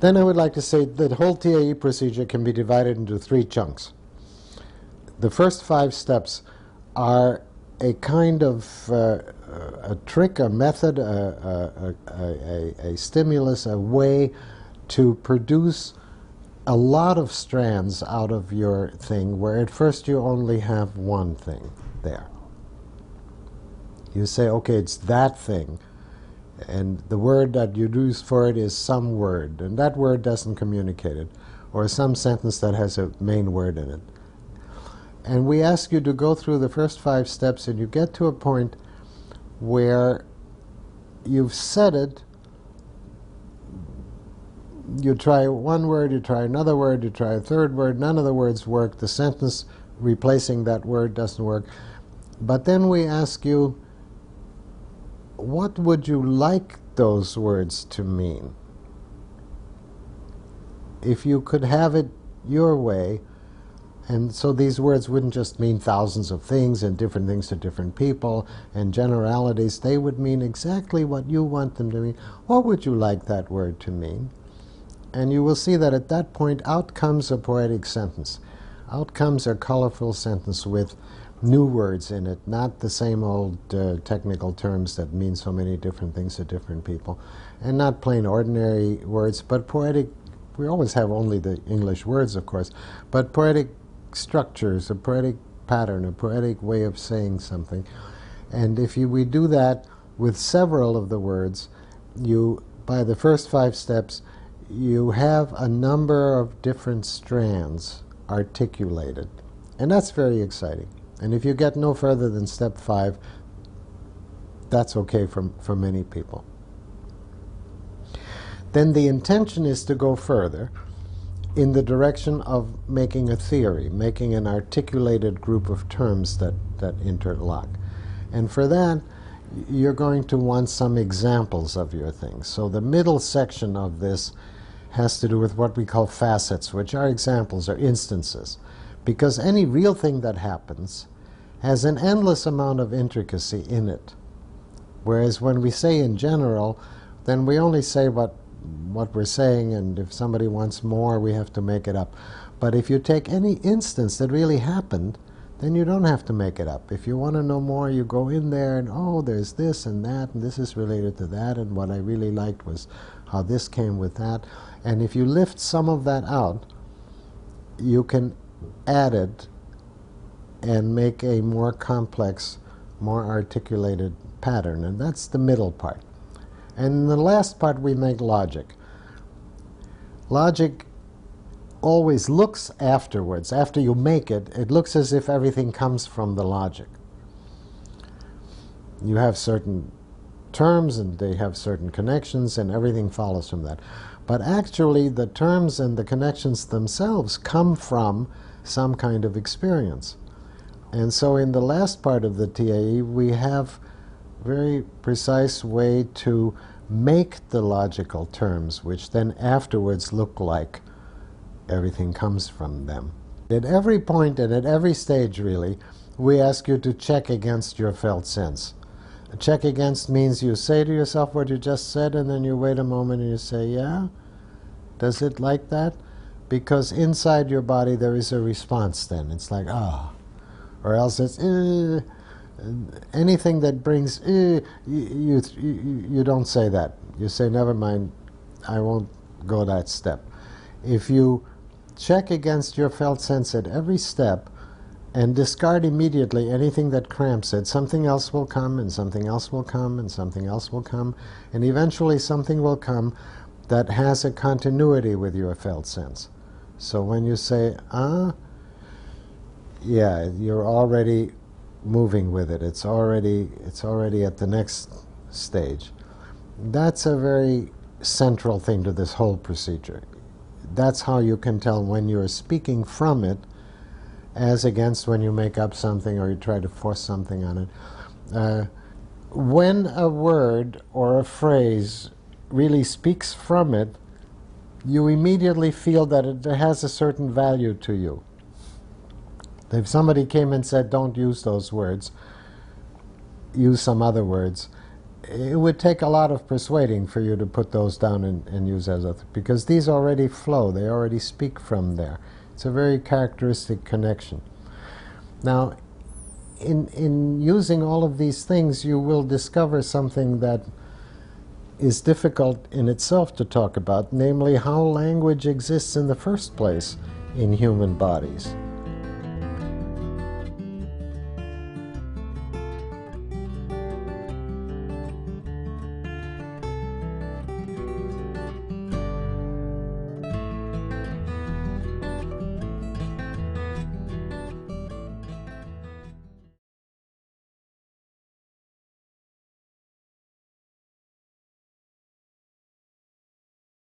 Then I would like to say that the whole TAE procedure can be divided into 3 chunks. The first 5 steps are a kind of a trick, a method, a stimulus, a way to produce a lot of strands out of your thing, where at first you only have one thing there. You say, okay, it's that thing, and the word that you use for it is some word, and that word doesn't communicate it, or some sentence that has a main word in it. And we ask you to go through the first 5 steps, and you get to a point where you've said it. You try one word, you try another word, you try a third word, none of the words work, the sentence replacing that word doesn't work. But then we ask you, what would you like those words to mean? If you could have it your way, and so these words wouldn't just mean thousands of things and different things to different people and generalities, they would mean exactly what you want them to mean. What would you like that word to mean? And you will see that at that point out comes a poetic sentence. Out comes a colorful sentence with new words in it, not the same old technical terms that mean so many different things to different people, and not plain ordinary words, but poetic. We always have only the English words, of course, but poetic structures, a poetic pattern, a poetic way of saying something. And if we do that with several of the words, by the first 5 steps, you have a number of different strands articulated. And that's very exciting. And if you get no further than step 5, that's okay for many people. Then the intention is to go further in the direction of making a theory, making an articulated group of terms that interlock. And for that, you're going to want some examples of your things. So the middle section of this has to do with what we call facets, which are examples or instances. Because any real thing that happens has an endless amount of intricacy in it. Whereas when we say in general, then we only say what we're saying, and if somebody wants more, we have to make it up. But if you take any instance that really happened, then you don't have to make it up. If you want to know more, you go in there and, oh, there's this and that, and this is related to that, and what I really liked was how this came with that. And if you lift some of that out, you can add it and make a more complex, more articulated pattern, and that's the middle part. And in the last part, we make logic. Logic always looks afterwards. After you make it, it looks as if everything comes from the logic. You have certain terms, and they have certain connections, and everything follows from that. But actually, the terms and the connections themselves come from some kind of experience. And so in the last part of the TAE, we have very precise way to make the logical terms, which then afterwards look like everything comes from them. At every point and at every stage, really, we ask you to check against your felt sense. A check against means you say to yourself what you just said, and then you wait a moment and you say, yeah? Does it like that? Because inside your body there is a response then. It's like, ah. Or else it's, anything that brings, you don't say that. You say, never mind, I won't go that step. If you check against your felt sense at every step and discard immediately anything that cramps it, something else will come, and something else will come, and something else will come, and eventually something will come that has a continuity with your felt sense. So when you say, yeah, you're already moving with it. It's already at the next stage. That's a very central thing to this whole procedure. That's how you can tell when you're speaking from it, as against when you make up something or you try to force something on it. When a word or a phrase really speaks from it, you immediately feel that it has a certain value to you. If somebody came and said, don't use those words, use some other words, it would take a lot of persuading for you to put those down and use as because these already flow, they already speak from there. It's a very characteristic connection. Now, in using all of these things, you will discover something that is difficult in itself to talk about, namely how language exists in the first place in human bodies.